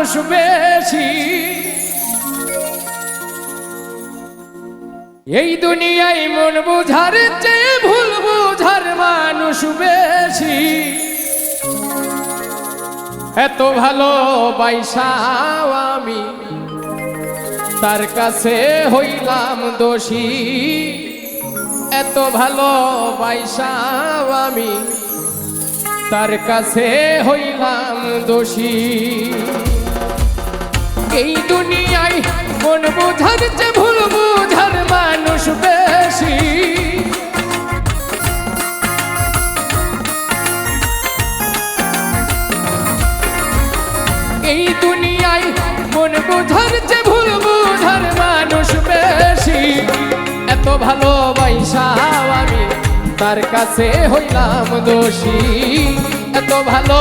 মানুষ বেশি। এই দুনিয়ায় মন বুঝার চেয়ে ভুল বুঝার মানুষ বেশি। এত ভালোবাসাও আমি তার কাছে হইলাম দোষী। এত ভালোবাসাও আমি তার কাছে হইলাম দোষী। এই দুনিয়ায় মন বুঝার চেয়ে ভুল বুঝার মানুষ বেশি। এই দুনিয়ায় মন বুঝার চেয়ে ভুল বুঝার মানুষ বেশি। এত ভালোবাসাও আমি তার কাছে হইলাম দোষী। এত ভালো